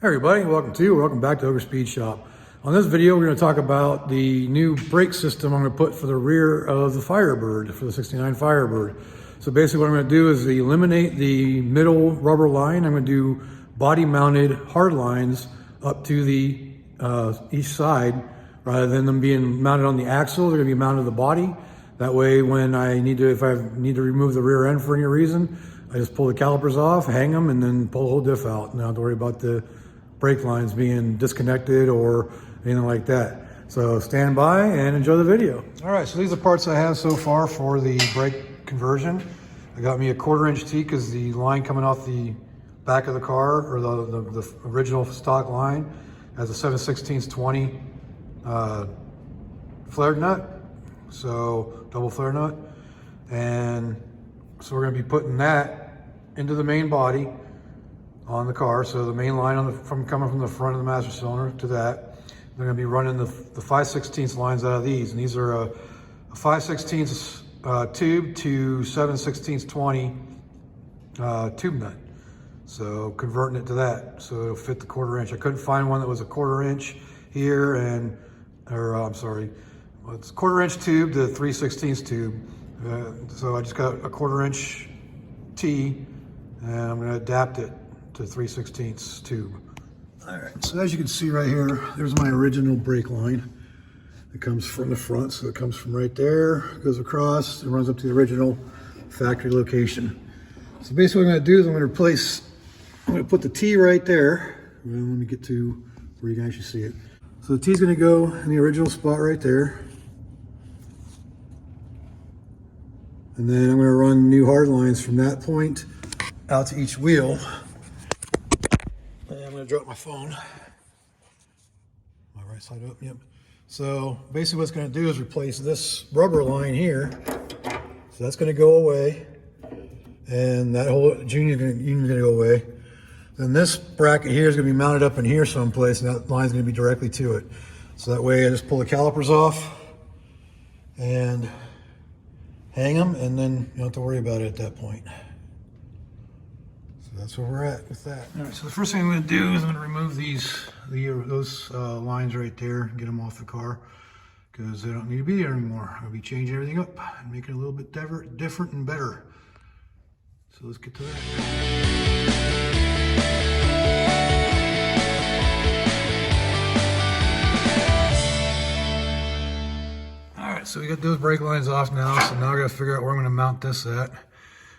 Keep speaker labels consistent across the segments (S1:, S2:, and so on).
S1: Hey everybody, welcome back to Ogre Speed Shop. On this video, we're going to talk about the new brake system I'm going to put for the rear of the Firebird, for the 69 Firebird. So basically what I'm going to do is eliminate the middle rubber line. I'm going to do body mounted hard lines up to the each side, rather than them being mounted on the axle. They're going to be mounted to the body. That way when if I need to remove the rear end for any reason, I just pull the calipers off, hang them, and then pull the whole diff out. Not have to worry about the brake lines being disconnected or anything like that. So stand by and enjoy the video. All right, so these are the parts I have so far for the brake conversion. I got me a 1/4 inch T because the line coming off the back of the car, or the original stock line, has a 7/16 20 flared nut, so double flare nut. And so we're gonna be putting that into the main body on the car. So the main line coming from the front of the master cylinder to that. They're going to be running the 5/16 lines out of these, and these are a 5/16 tube to 7/16 20 tube nut. So converting it to that, so it'll fit the 1/4 inch. I couldn't find one that was a 1/4 inch here, I'm sorry, well, it's 1/4 inch tube to 3/16 tube. So I just got a 1/4 inch T, and I'm going to adapt it to 3/16 tube. All right, so as you can see right here, there's my original brake line. It comes from the front, so it comes from right there, goes across, and runs up to the original factory location. So basically what I'm going to do is I'm going to put the T right there. Well, let me get to where you can actually see it. So the T is going to go in the original spot right there. And then I'm going to run new hard lines from that point out to each wheel. I'm going to drop my phone. My right side up, yep. So basically what it's going to do is replace this rubber line here. So that's going to go away. And that whole union's going to go away. Then this bracket here is going to be mounted up in here someplace, and that line's going to be directly to it. So that way I just pull the calipers off and hang them, and then you don't have to worry about it at that point. So that's where we're at with that. All right, so the first thing I'm going to do is I'm going to remove those lines right there and get them off the car, because they don't need to be there anymore. I'll be changing everything up and making it a little bit different and better. So let's get to that. So we got those brake lines off now, so now I gotta figure out where I'm gonna mount this at.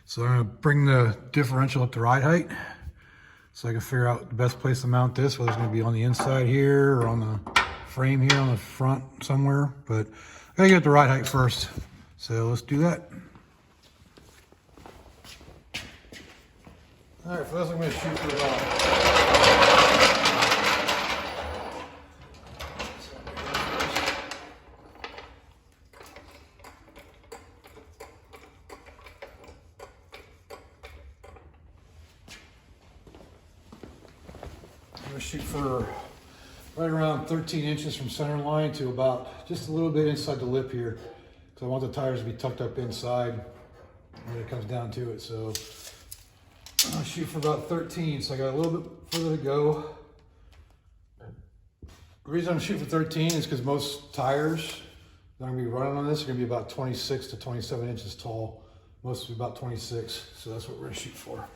S1: So I'm gonna bring the differential up to ride height, so I can figure out the best place to mount this, whether it's gonna be on the inside here or on the frame here on the front somewhere. But I gotta get the ride height first. So let's do that. All right, for this I'm gonna shoot for about shoot for right around 13 inches from center line to about just a little bit inside the lip here. So I want the tires to be tucked up inside when it comes down to it. So I'll shoot for about 13. So I got a little bit further to go. The reason I'm shooting for 13 is because most tires that I'm going to be running on this are going to be about 26 to 27 inches tall. Most will be about 26. So that's what we're going to shoot for.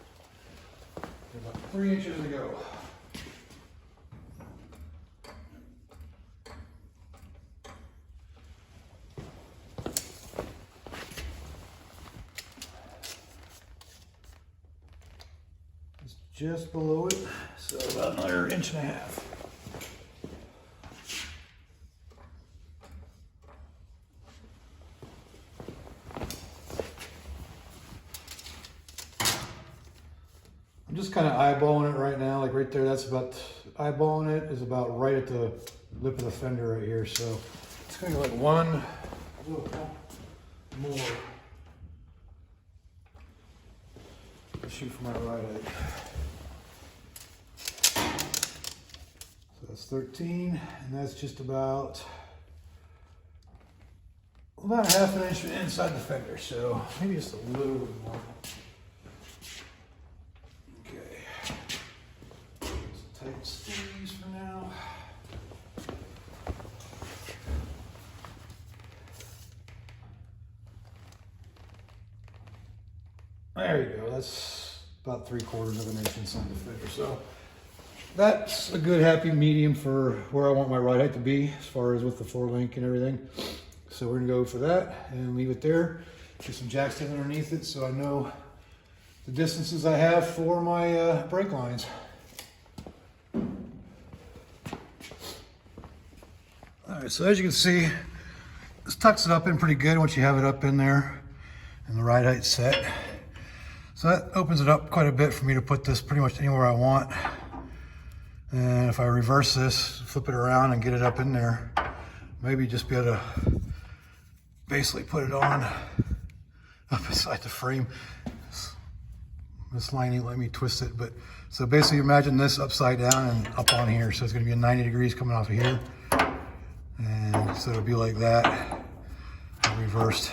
S1: About 3 inches to go. Just below it, so about another 1.5 inches. I'm just kind of eyeballing it right now, like right there. That's about, eyeballing it is about right at the lip of the fender right here. So it's going to go like one little more. Shoot for my right height. So that's 13, and that's just about 1/2 inch inside the fender, so maybe just a little bit more. Okay. tighten these for now. There you go. That's about 3/4 of an inch inside the fender. So that's a good happy medium for where I want my ride height to be as far as with the floor link and everything. So we're gonna go for that and leave it there. Get some jack stands underneath it so I know the distances I have for my brake lines. All right, so as you can see, this tucks it up in pretty good once you have it up in there and the ride height set. So that opens it up quite a bit for me to put this pretty much anywhere I want. And if I reverse this, flip it around and get it up in there, maybe just be able to basically put it on up beside the frame. This line ain't let me twist it, but so basically imagine this upside down and up on here. So it's gonna be a 90 degrees coming off of here. And so it'll be like that, reversed.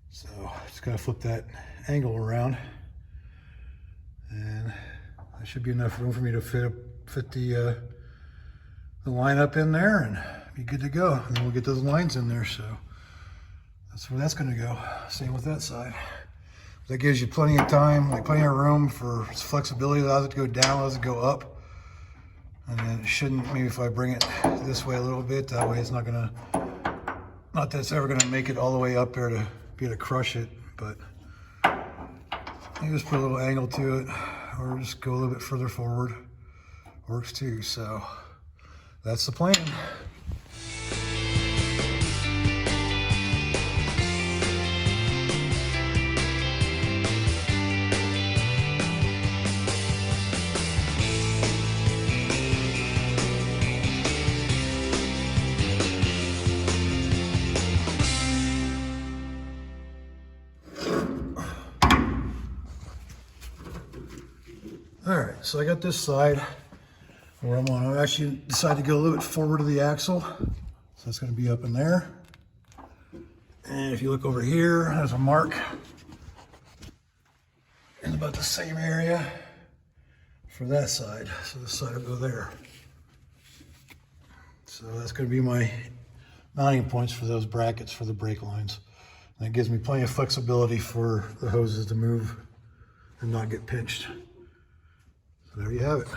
S1: So just gotta flip that angle around. And that should be enough room for me to fit the line up in there and be good to go. And then we'll get those lines in there. So that's where that's gonna go. Same with that side. That gives you plenty of time, like plenty of room for flexibility. Allows it to go down, allows it to go up. And then it shouldn't, maybe if I bring it this way a little bit, that way it's not gonna, not that it's ever gonna make it all the way up there to be able to crush it, but you just put a little angle to it or just go a little bit further forward. Works too, so that's the plan. All right, so I got this side where I'm on. I actually decided to go a little bit forward of the axle. So that's gonna be up in there. And if you look over here, there's a mark in about the same area for that side. So this side will go there. So that's gonna be my mounting points for those brackets for the brake lines. And it gives me plenty of flexibility for the hoses to move and not get pinched. So there you have it.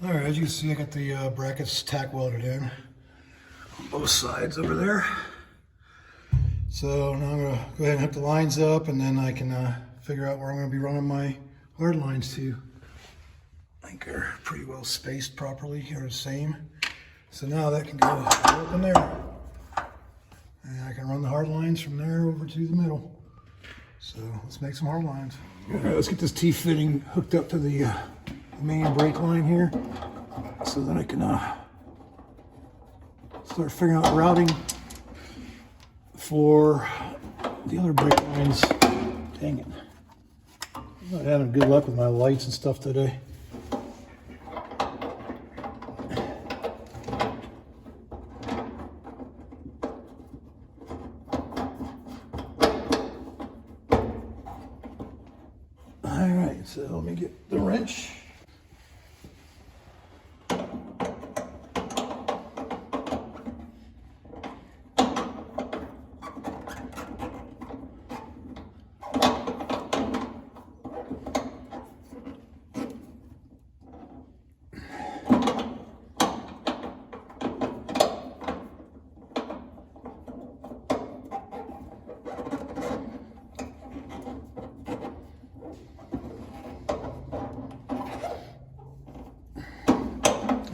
S1: All right, as you can see, I got the brackets tack welded in on both sides over there. So now I'm gonna go ahead and hook the lines up, and then I can figure out where I'm gonna be running my hard lines to. I think they're pretty well spaced properly, they're the same. So now that can go up in there. And I can run the hard lines from there over to the middle. So let's make some hard lines. All right, let's get this T-fitting hooked up to the main brake line here, so then I can start figuring out routing for the other brake lines. Dang it. I'm not having good luck with my lights and stuff today. All right, so let me get the wrench.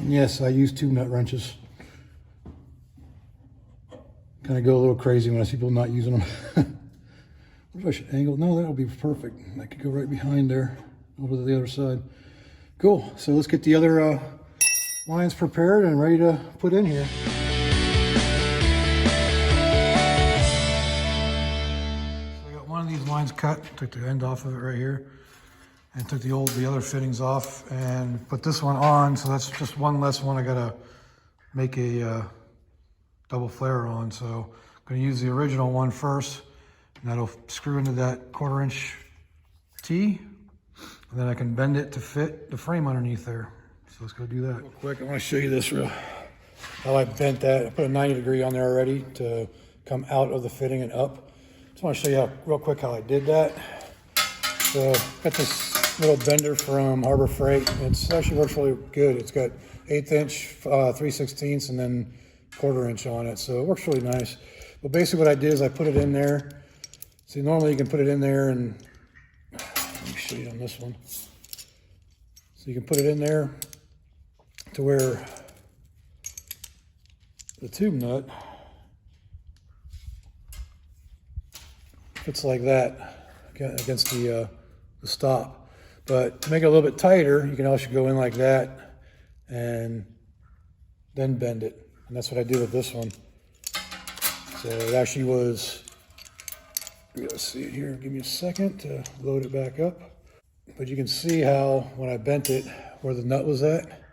S1: Yes, I use 2 nut wrenches. Kind of go a little crazy when I see people not using them. What if I should angle? No, that'll be perfect. I could go right behind there, over to the other side. Cool, so let's get the other lines prepared and ready to put in here. So I got one of these lines cut, took the end off of it right here. And took the other fittings off and put this one on. So that's just one less one I gotta make a double flare on. So I'm gonna use the original one first, and that'll screw into that 1/4 inch T. And then I can bend it to fit the frame underneath there. So let's go do that. Real quick, I want to show you this how I bent that. I put a 90-degree on there already to come out of the fitting and up. Just want to show you real quick how I did that. So got this little bender from Harbor Freight. It actually works really good. It's got 1/8 inch, 3/16, and then 1/4 inch on it. So it works really nice. But basically what I did is I put it in there. See, normally you can put it in there and, let me show you on this one. So you can put it in there to where the tube nut fits like that against the stop. But to make it a little bit tighter, you can also go in like that and then bend it. And that's what I did with this one. So it actually was, let's see it here, give me a second to load it back up. But you can see how when I bent it, where the nut was at.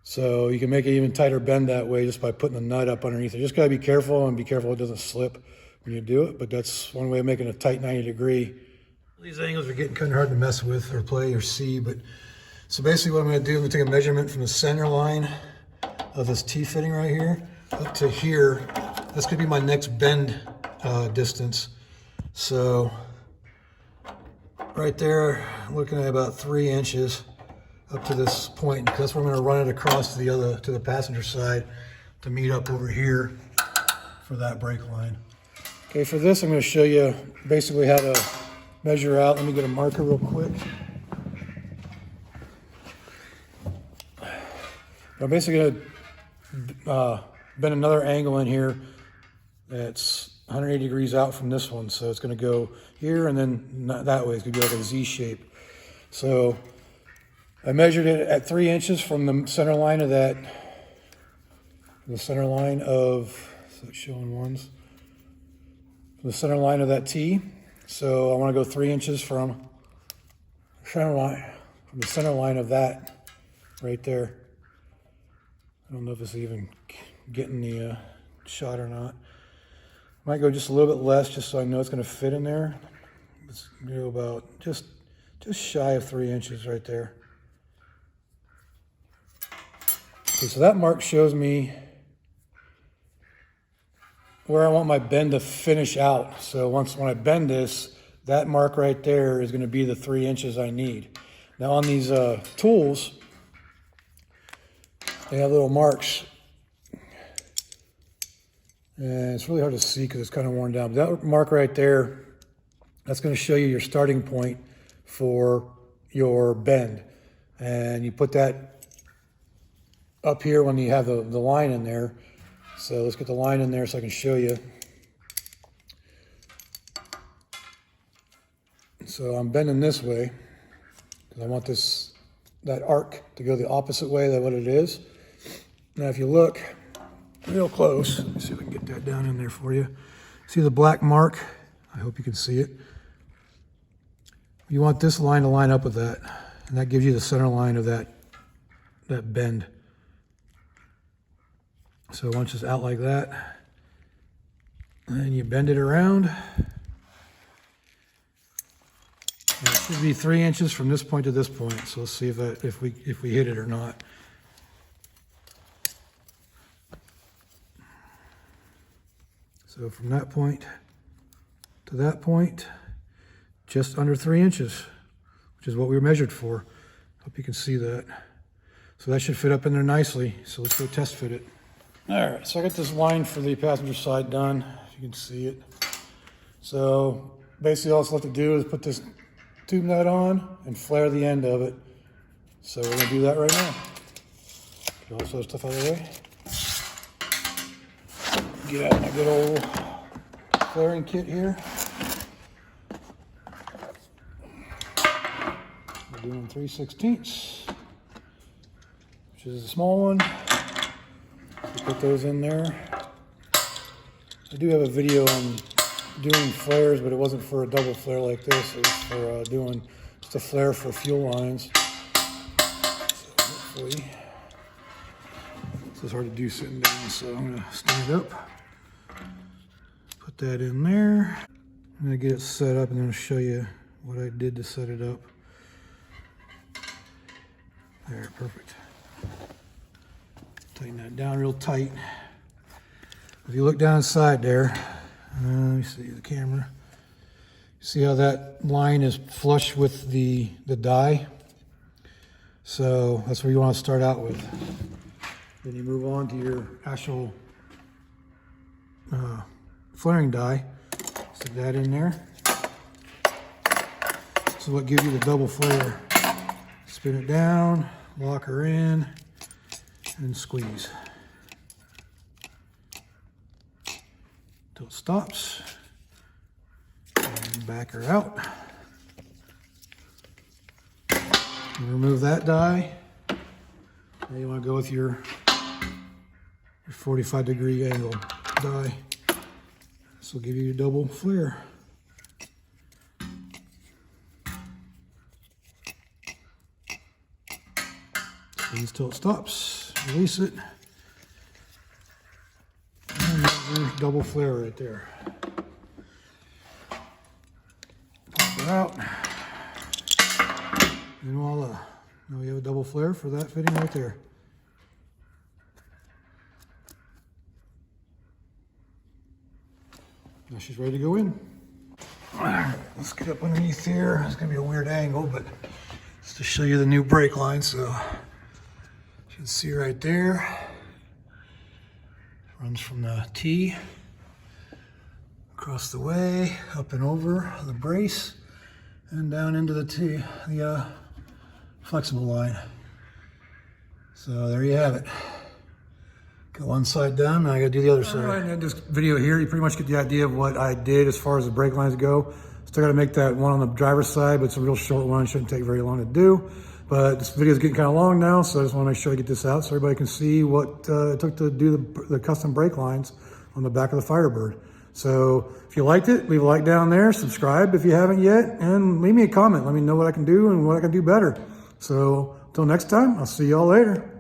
S1: So you can make it even tighter bend that way just by putting the nut up underneath it. Just gotta be careful and be careful it doesn't slip when you do it, but that's one way of making a tight 90-degree. These angles are getting kind of hard to mess with or play or see, but so basically what I'm gonna do, I'm gonna take a measurement from the center line of this T-fitting right here up to here. This could be my next bend distance. So right there, I'm looking at about 3 inches up to this point. That's where I'm gonna run it across to the passenger side to meet up over here for that brake line. Okay, for this, I'm gonna show you basically how to measure out. Let me get a marker real quick. I'm basically gonna bend another angle in here that's 180 degrees out from this one. So it's gonna go here and then not that way. It's gonna be like a Z shape. So I measured it at 3 inches from the center line of that, so it's showing ones, from the center line of that T. So I want to go 3 inches from the center line of that right there. I don't know if it's even getting the shot or not. Might go just a little bit less, just so I know it's going to fit in there. Let's go about just shy of 3 inches right there. Okay, so that mark shows me where I want my bend to finish out. So when I bend this, that mark right there is going to be the 3 inches I need. Now on these tools, they have little marks. And it's really hard to see because it's kind of worn down. But that mark right there, that's going to show you your starting point for your bend. And you put that up here when you have the line in there. So let's get the line in there so I can show you. So I'm bending this way because I want that arc to go the opposite way than what it is. Now if you look real close, let me see if I can get that down in there for you. See the black mark? I hope you can see it. You want this line to line up with that, and that gives you the center line of that bend. So once it's out like that, and you bend it around, and it should be 3 inches from this point to this point. So let's see if we hit it or not. So from that point to that point, just under 3 inches, which is what we were measured for. Hope you can see that. So that should fit up in there nicely. So let's go test fit it. All right, so I got this line for the passenger side done, if you can see it. So basically all it's left to do is put this tube nut on and flare the end of it. So we're gonna do that right now. Get all this other stuff out of the way. Get out my good old flaring kit here. We're doing 3/16, which is a small one. Put those in there. I do have a video on doing flares, but it wasn't for a double flare like this. It was for doing just a flare for fuel lines. So hopefully, this is hard to do sitting down, so I'm gonna stand up. Put that in there. I'm gonna get it set up and then I'll show you what I did to set it up. There, perfect. Tighten that down real tight. If you look down inside there, let me see the camera. See how that line is flush with the die? So that's where you want to start out with. Then you move on to your actual flaring die. Stick that in there. This is what gives you the double flare. Spin it down, lock her in, and squeeze until it stops. And back her out. And remove that die. Now you want to go with your 45-degree angle die. This will give you your double flare. Squeeze till it stops. Release it. And there's your double flare right there. Pop it out. And voila. Now we have a double flare for that fitting right there. Now she's ready to go in. All right, let's get up underneath here. It's gonna be a weird angle, but just to show you the new brake line. So you can see right there. Runs from the T across the way, up and over the brace, and down into the T, the flexible line. So there you have it. Got one side done, now I gotta do the other side. All right, and this video here, you pretty much get the idea of what I did as far as the brake lines go. Still gotta make that one on the driver's side, but it's a real short one, shouldn't take very long to do. But this video is getting kind of long now, so I just wanna make sure I get this out so everybody can see what it took to do the custom brake lines on the back of the Firebird. So if you liked it, leave a like down there, subscribe if you haven't yet, and leave me a comment. Let me know what I can do and what I can do better. So until next time, I'll see y'all later.